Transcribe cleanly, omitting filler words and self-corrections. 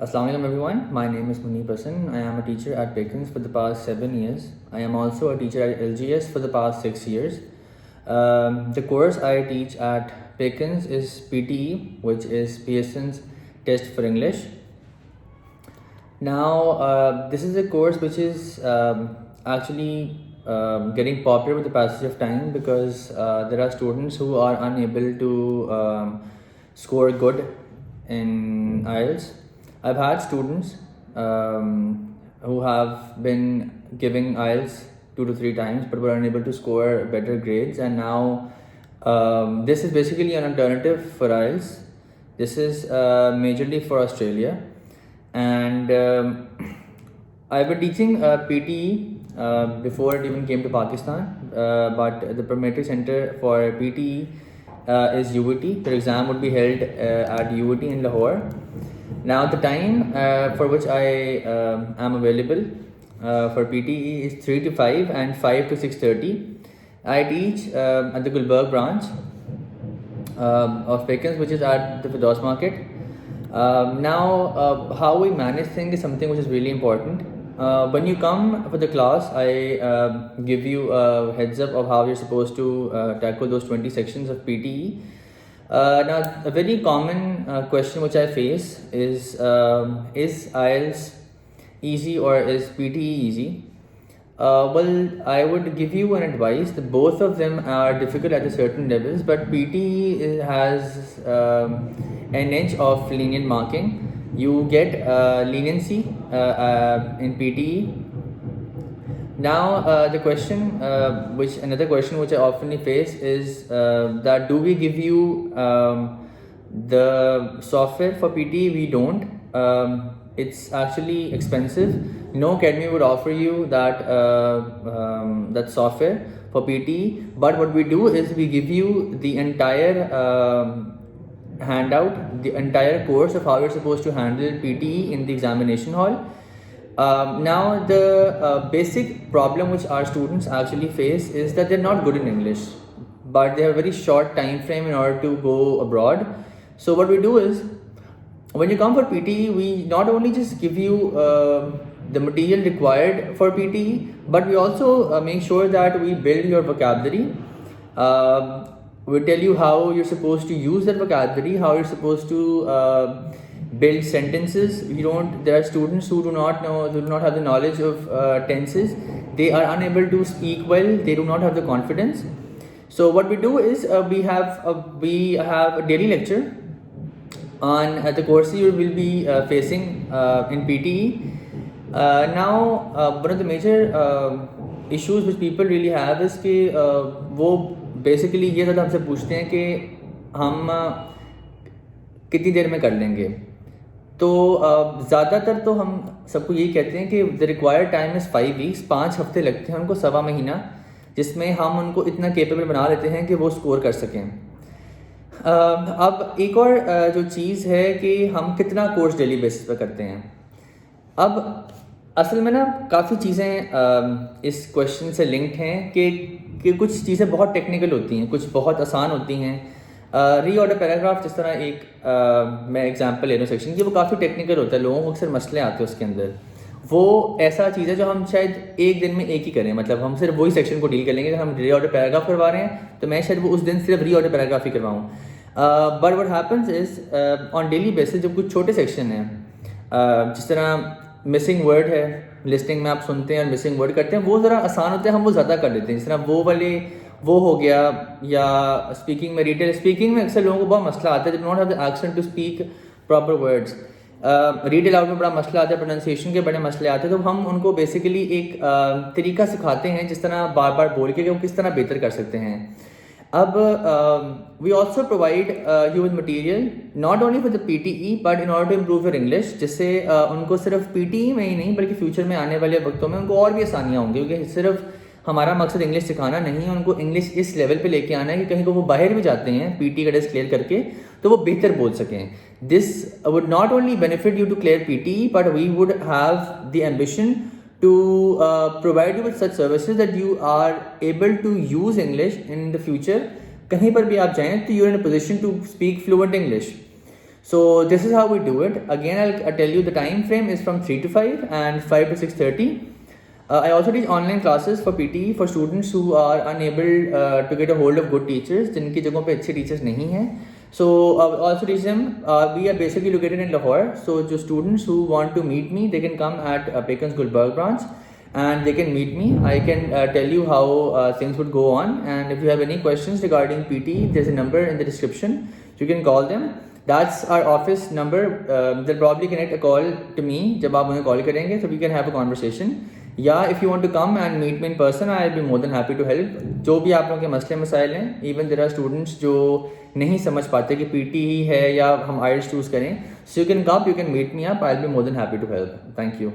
Assalamu alaikum everyone. My name is Munib Hassan. I am a teacher at Pickens for the past 7 years. I am also a teacher at LGS for the past 6 years. The course I teach at Pickens is PTE, which is Pearson's Test for English. Now, this is a course which is actually getting popular with the passage of time because there are students who are unable to score good in IELTS. I've had students who have been giving IELTS 2 to 3 times but were unable to score better grades, and now this is basically an alternative for IELTS. This is majorly for Australia, and I've been teaching PTE before it even came to Pakistan, but the Parametric Center for PTE is UET. The exam would be held at UET in Lahore. Now the time for which I am available for PTE is 3 to 5 and 5 to 6:30. I teach at the Gulberg branch of Pickens, which is at the Firdaus Market. Now how we manage things is something which is really important. When you come for the class, I give you a heads up of how you're supposed to tackle those 20 sections of PTE. Now, a very common question which I face is IELTS easy or is PTE easy? Well, I would give you an advice that both of them are difficult at a certain levels, but PTE has an edge of lenient marking. You get leniency in PTE. Now, the question, another question which I often face is that do we give you the software for PTE? We don't. It's actually expensive. No academy would offer you that that software for PTE. But what we do is we give you the entire handout, the entire course of how you're supposed to handle PTE in the examination hall. Now the basic problem which our students actually face is that they're not good in English, but they have a very short time frame in order to go abroad. So what we do is, when you come for PTE, we not only just give you the material required for PTE, but we also make sure that we build your vocabulary. We tell you how you're supposed to use that vocabulary, how you're supposed to build sentences. There are students who do not have the knowledge of tenses. They are unable to speak well. They do not have the confidence. So what we do is we have a daily lecture on the course you will be facing in PTE. Now one of the major issues which people really have is कि वो basically ये ज़्यादा हमसे पूछते हैं कि हम कितनी देर में कर लेंगे. तो ज़्यादातर तो हम सबको यही कहते हैं कि the required time is 5 weeks, 5 हफ्ते लगते हैं उनको, सवा महीना, जिसमें हम उनको इतना केपेबल बना लेते हैं कि वो स्कोर कर सकें. अब एक और जो चीज़ है कि हम कितना कोर्स डेली बेसिस पर करते हैं. अब असल में ना काफ़ी चीज़ें इस क्वेश्चन से लिंक्ड हैं कि कुछ चीज़ें बहुत टेक्निकल होती हैं, कुछ बहुत आसान होती हैं. रीऑर्डर पैराग्राफ जिस तरह एक मैं एग्जांपल ले रहा हूँ सेक्शन की, वो काफ़ी टेक्निकल होता है, लोगों को अक्सर मसले आते हैं उसके अंदर. वो ऐसा चीज़ है जो हम शायद एक दिन में एक ही करें, मतलब हम सिर्फ वही सेक्शन को डील कर लेंगे. अगर हम रीऑर्डर पैराग्राफ करवा रहे हैं तो मैं शायद वो उस दिन सिर्फ रीऑर्डर पैराग्राफ ही करवाऊँ. But what happens is on daily basis जब कुछ छोटे सेक्शन हैं, जिस तरह मिसिंग वर्ड है, लिस्टिंग में आप सुनते हैं और मिसिंग वर्ड करते हैं, वो ज़रा आसान होते हैं, हम वो ज़्यादा कर लेते हैं. जिस तरह वो हो गया, या स्पीकिंग में रिटेल स्पीकिंग में अक्सर लोगों को बहुत मसला आता है, they do not have the accent to speak proper words. Read aloud में बड़ा मसला आता है, प्रोनाउंसिएशन के बड़े मसले आते हैं. तो हम उनको बेसिकली एक तरीका सिखाते हैं जिस तरह बार बार बोल के कि वो किस तरह बेहतर कर सकते हैं. अब we also provide you with material not only for the PTE but in order to improve your English, जिससे उनको सिर्फ PTE में ही नहीं बल्कि फ्यूचर में आने वाले वक्तों में उनको और भी आसानियाँ होंगी. क्योंकि सिर्फ हमारा मकसद इंग्लिश सिखाना नहीं है, उनको इंग्लिश इस लेवल पे लेके आना है कि कहीं को वो बाहर भी जाते हैं PTE का टेस्ट क्लियर करके तो वो बेहतर बोल सकें. This would not only benefit you to clear PTE, but we would have the ambition to provide you with such services that you are able to use English in the future. कहीं पर भी आप जाएं तो you're in a position to speak fluent English. So this is how we do it. Again, I'll tell you the time frame is from 3 to 5 and 5 to 6:30. I also teach online classes for PTE for students who are unable to get a hold of good teachers, जिनकी जगहों पे अच्छे teachers नहीं हैं. So also teach them. We are basically located in Lahore. So जो students who want to meet me, they can come at Pecans Gulberg branch and they can meet me. I can tell you how things would go on. And if you have any questions regarding PTE, there's a number in the description. You can call them. That's our office number. They'll probably connect a call to me जब आप उन्हें call करेंगे, so we can have a conversation. या if you want to come and meet me in person, I'll be more than happy to help. जो भी आप लोगों के मसले मसाइल हैं, even there are students जो नहीं समझ पाते कि PT ही है या हम IELTS चूज़ करें, so you can come, you can meet me up. I'll be more than happy to help. Thank you.